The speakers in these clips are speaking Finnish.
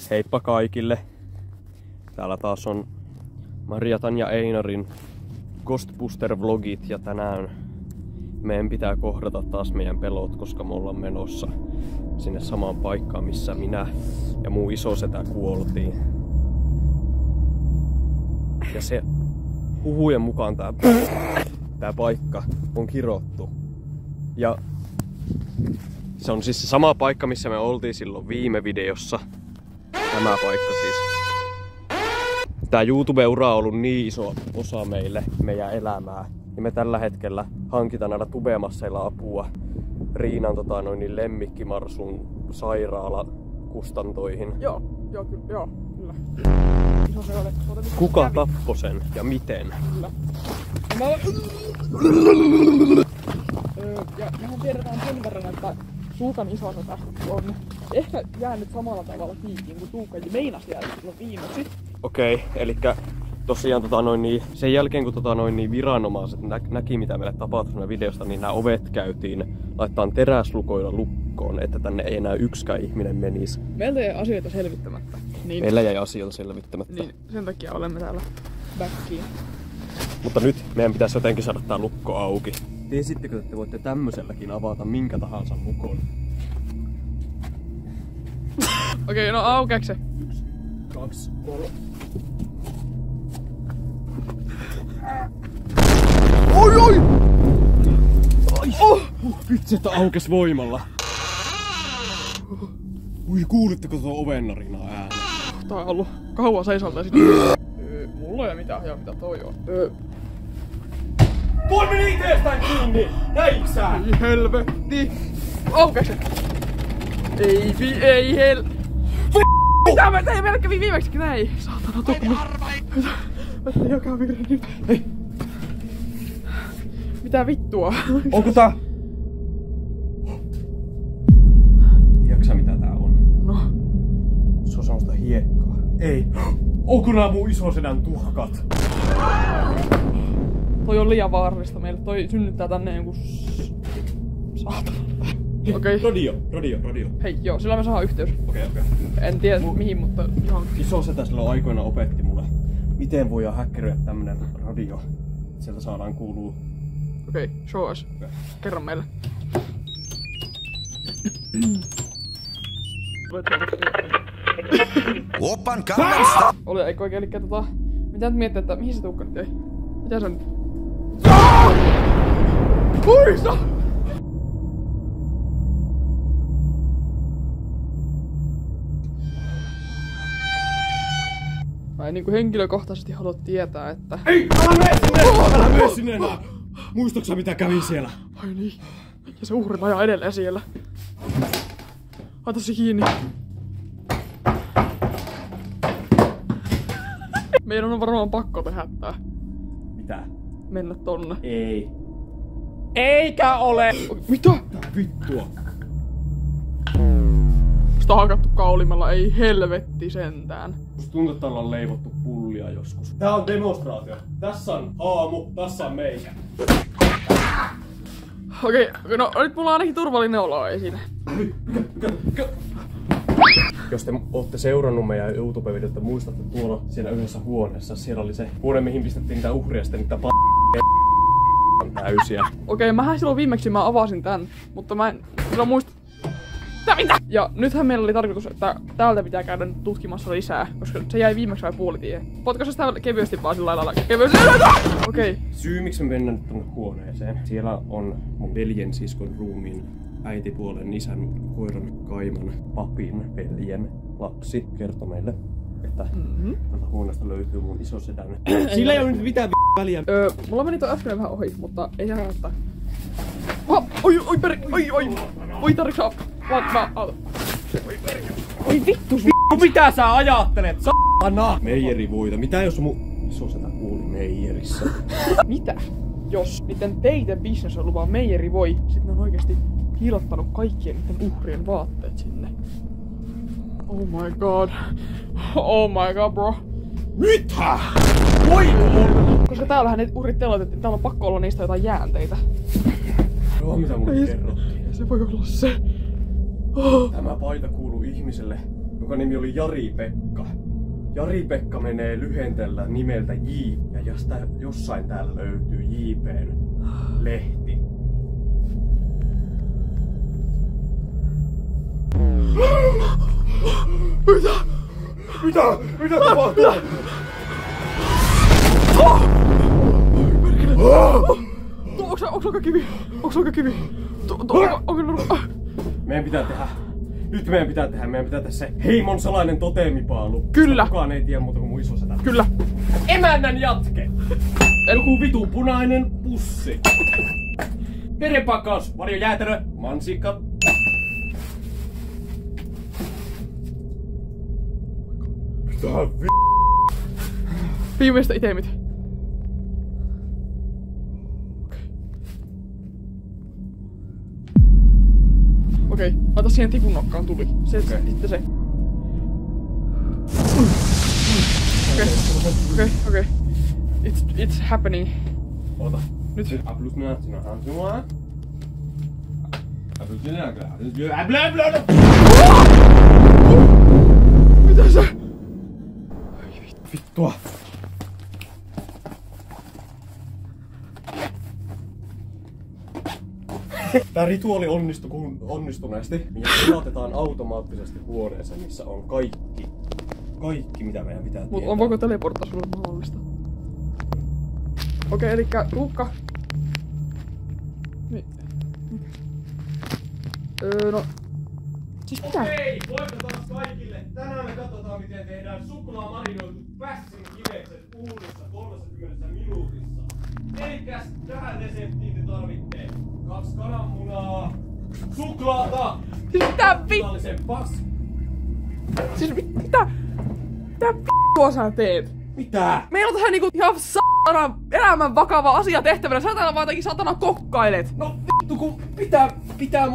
Heippa kaikille! Täällä taas on Marjatan ja Einarin Ghostbuster-vlogit ja tänään meidän pitää kohdata taas meidän pelot, koska me ollaan menossa sinne samaan paikkaan, missä minä ja mun isosetä kuoltiin. Ja se huhujen mukaan tää paikka on kirottu. Ja se on siis se sama paikka, missä me oltiin silloin viime videossa. Tämä paikka siis. Tää YouTube-ura on ollut niin iso osa meidän elämää. Ja me tällä hetkellä hankitaan näillä tubemasseilla apua Riinan lemmikkimarsun sairaalakustantoihin. Joo, kyllä. Kuka tappoi sen ja miten? Kyllä. Ja mehän tiedetään sen verran, että Tuukan isosetä on ehkä jäänyt samalla tavalla kiinni kuin Tuukka meinasi jäädä silloin viimeksi. Okei, elikkä tosiaan sen jälkeen kun viranomaiset näki mitä meille tapahtui siinä videosta, niin nämä ovet käytiin laittaa teräslukoilla lukkoon, että tänne ei enää yksikään ihminen menisi. Meiltä jäi asioita selvittämättä. Niin, meillä jäi asioita selvittämättä. Niin, sen takia olemme täällä backiin. Mutta nyt meidän pitäisi jotenkin saada tää lukko auki. Tiesittekö, että te voitte tämmöiselläkin avata minkä tahansa lukon? Okei, no aukeeko se? 1, 2, 3. Oi! Vitsi, että aukes voimalla. Ui, kuulitteko tuon ovennarinaa äänen? Tää on ollut kauan seisolta sitten. Mulla ei ole mitään hajaa mitä toi on. Voi meni iteestään kiinni! Näitkö sä? Ei helvetti! Aukes se! Ei mitä mä tein? Meillä kävi viimeksikin näin! Saatana tukku! Mä joka virhe nyt! Hei! Mitä vittua? Onko tää? Tiedätkö sä mitä tää on? No. Se on semmoista hiekkaa. Ei! Onko nää mun isosedän tuhkat? Toi on liian vaarallista meille. Toi synnyttää tänne jonkun saatana. Okei. Radio. Hei, joo, sillä me saadaan yhteys. Okei. En tiedä mihin, mutta ihan. Isosetä silloin aikoina opetti mulle, miten voidaan häkkeröidä tämmönen radio. Sieltä saadaan kuuluu. Okei, show us. Okay. Kerro meille. Opan kamerasta! Oli eikö oikein, elikkä mitä nyt miettii, että mihin se Tuukka nyt ei? Mitä se nyt? Puisa! Mä en niinku henkilökohtaisesti halua tietää, että... Ei! Älä mene sinne enää! Muistatko mitä kävi siellä? Ai niin. Ja se uhri ajaa edelleen siellä. Laita se kiinni. Meidän on varmaan pakko tehdä tää. Mitä? Mennä tonne. Ei. Eikä ole! Mitä? Tää vittua. Sitä on hakattu kaulimella, ei helvetti sentään. Musta tuntuu, että ollaan leivottu pullia joskus. Tää on demonstraatio. Tässä on aamu, tässä on meikä. Okei, no nyt mulla on ainakin turvallinen olo, ei siinä. Jos te ootte seurannut meidän YouTube-videota, muistatte tuolla siellä yhdessä huoneessa. Siellä oli se huone, mihin pistettiin niitä uhria, sitten niitä täysiä. Okei, mähän silloin viimeksi mä avasin tän, mutta mä en silloin muista. Mitä? Ja nythän meillä oli tarkoitus, että täältä pitää käydä nyt tutkimassa lisää, koska se jäi viimeksi vai puolitie. Potkaise sitä kevyesti vaan sillä lailla kevyesti. Okei. Syy miksi me mennään nyt tonne huoneeseen. Siellä on mun veljen siskon ruumiin äitipuolen isän koiran Kaiman papin veljen lapsi. Kertoi meille, että tältä huoneesta löytyy mun isosedän. Sillä ei ole nyt mitään väliä. Mulla meni toi äsken vähän ohi, mutta ei se haittaa. Oi tarvitsaa. Oi vittu. Mitä sä ajattelet? Saatana! Meijerivoita. Mitä jos mun isosetä kuuli meijerissä? Mitä? Jos niiden teidän business on luvaa meijerivoi, sit ne on oikeesti hilottanut kaikkien niiden uhrien vaatteet sinne. Oh my god. Oh my god, bro. Mitä? Voi olla! Koska täällähän ne uhrit teloitettiin, täällä on pakko olla niistä jotain jäänteitä. Joo, mitä mulle kerrottiin? Se voi olla se. Tämä paita kuuluu ihmiselle, joka nimi oli Jari-Pekka. Jari-Pekka menee lyhentellä nimeltä J, ja jossain täällä löytyy JP:n lehti. Mitä tapahtuu? Onks aika kivi? Meidän pitää tehdä se heimon salainen toteemipaalu. Kyllä. Kukaan ei tiedä muuta kuin mun isosetä. Kyllä. Emännän jatke. Joku vitun punainen pussi. Verenpakkaus, Marjo Jäätelö, mansikka. Mitä Viimeistä itemit. Okei, laita siihen tikun nokkaan tuli. Se, sitten se. Okei. It's happening. Oota. Nyt. Mitä se? Vittua. Tää rituaali onnistuu onnistuneesti ja sulatetaan automaattisesti huoneeseen, missä on kaikki mitä meidän pitää tietää. Mut on voiko teleporttaa sulle mahdollista? Okei, elikkä Tuukka. Niin. No. Siis mitä? Okei, voimme taas kaikille. Tänään me katsotaan miten tehdään suklaamarinoidut pässin kivekset uunissa 30 minuutissa. Elikkäs tähän reseptiin te tarvitte 2 kananmunaa, suklaata, Siis mitä Siis mitä vittua sä teet? Mitä? Meillä on tähän niinku ihan satana elämän vakava asia tehtävänä. Sä vaan jotenkin satana kokkailet. No vittu kun pitää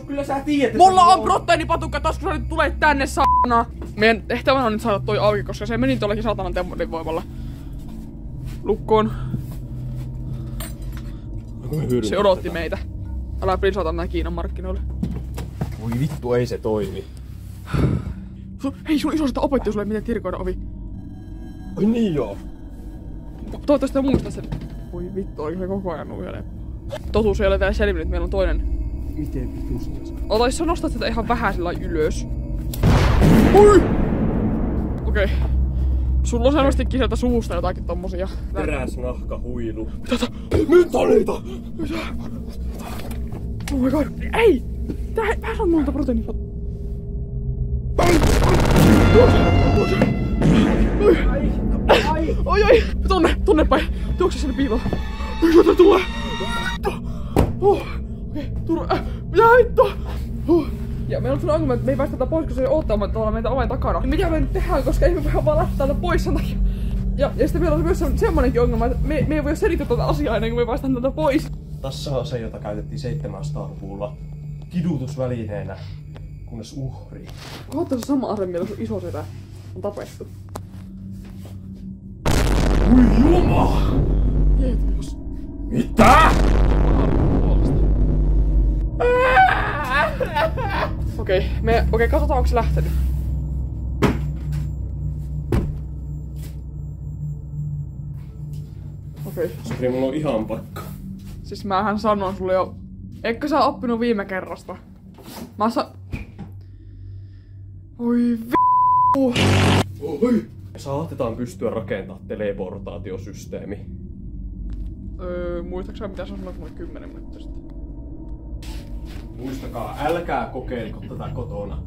kyllä sä tiedät. Mulla on proteiinipatukka taskussa, nyt tulee tänne saatana. Meidän tehtävänä on nyt saada toi auki, koska se meni tuollakin saatanan temmonin voimalla. Lukkoon. Se odotti meitä. Älä prinsata nää Kiinan markkinoille. Voi vittu, ei se toimi. Hei, sun isosta opetti sulle miten tirkoida ovi. Ai niin joo. Toivottavasti muistat sen. Voi vittu, oliko se koko ajan nuijale. Totuus ei ole vielä selvinnyt, meillä on toinen. Miten vittu se? Ota, jos sä nostat sitä ihan vähän sillä ylös. Oi! Okei. Sulla on selvästikin sieltä suusta jotakin tommosia. Teräsnahka huilu. Mitä? Nyt on niitä! Oh my god. Ei! Tää on monta proteiinifat. Oi! Tonne päin! Juokse sinne piiloon! Mitä tulee? Okei, mitä vittu? Ja meillä on sun ongelma, että me ei päästä tätä pois, koska se odottaa tuolla meitä oven takana. Mitä me nyt tehdään, koska ei me voi vaan lähteä täältä pois sen takia. Ja sitten meillä on myös semmonenkin ongelma, että me ei voi selittää tätä asiaa ennen kuin me päästään täältä pois. Tässä on se, jota käytettiin 700-luvulla kidutusvälineenä, kunnes uhri. Kohta se sama ase, millä sun iso setä on tapettu. Ui juma! Jeetus. Mitä? Okei, katsotaan onko se lähtenyt. Okei. Sori, mulla on ihan pakka. Siis mähän sanoin sulle jo, eikö sä oppinut viime kerrasta? Oi vittu. Oi! Saatetaan pystyä rakentamaan teleportaatiosysteemi. Muistaaksä mitä sä sanoit mulle 10 minuuttia sitten? Muistakaa, älkää kokeiliko tätä kotona.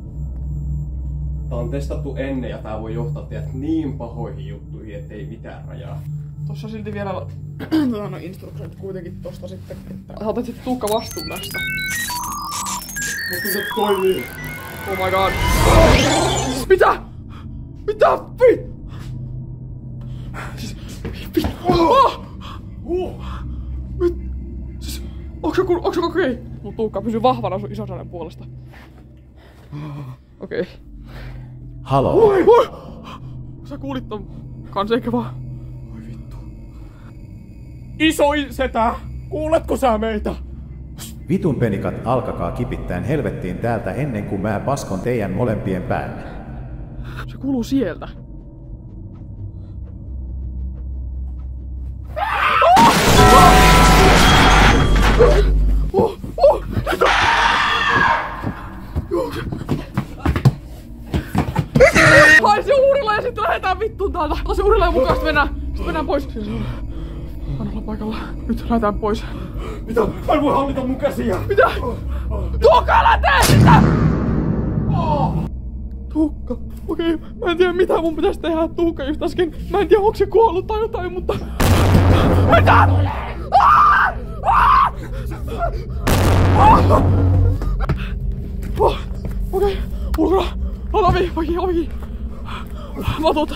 Tää on testattu ennen ja tää voi johtaa teidät niin pahoihin juttuihin, ettei mitään rajaa. Tossa silti vielä instruktiot kuitenkin tosta sitten, että saatat sitten Tuukka vastuun tästä. Mutta se toimii. Oh my god. Mitä? Mitä? Siis, onko se okei? Mut Tuukka pysyy vahvana sun isosainen puolesta. Okei. Halo. Oi! Sä kuulit ton kanssa eikä vaan. Oi vittu. Isoin setä! Kuuletko sä meitä? Vitun penikat, alkakaa kipittään helvettiin täältä ennen kuin mä paskon teidän molempien päälle. Se kuuluu sieltä. Haisi uurilla ja sitten lähdetään vittuun täältä. Haisi uurilla ja mukaan sitten mennään pois. Anna olla paikalla. Nyt lähdetään pois. Mitä? Mä en voi hallita mun käsiä! Mitä? Tuukka, älä tee sitä! Tuukka. Okei, mä en tiedä mitä mun pitäisi tehdä. Tuukka just äsken. Mä en tiedä onko se kuollut tai jotain, mutta... Mitä? Okei, ulkona. Alavi. Matot.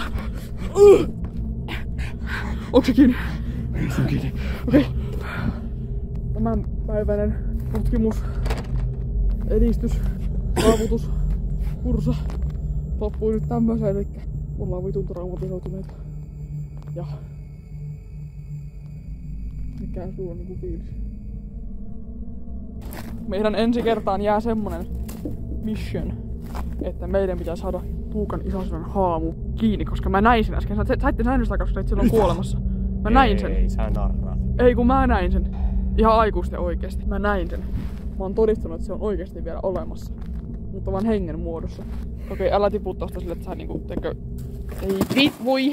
Onko se kiinni? Se on kiinni. Okei. Tämänpäiväinen tutkimus, edistys, saavutus, kursa loppui nyt tämmöiseen, eli ollaan vitun traumatisoituneita. Ja mikä sulla on niinku fiilis? Meidän ensi kertaan jää semmonen mission, että meidän pitää saada Tuukan isosodan haamu kiinni, koska mä näin sen äsken. Sä ette nähnyt sitä, koska sä silloin kuolemassa. Mä näin sen. Ei, sä narraat. Ei, kun mä näin sen. Ihan aikuisten oikeesti. Mä näin sen. Mä oon todistanut, että se on oikeesti vielä olemassa. Mutta vaan hengen muodossa. Okei, älä tipu tosta sille, että sä niinku, teikö... Ei voi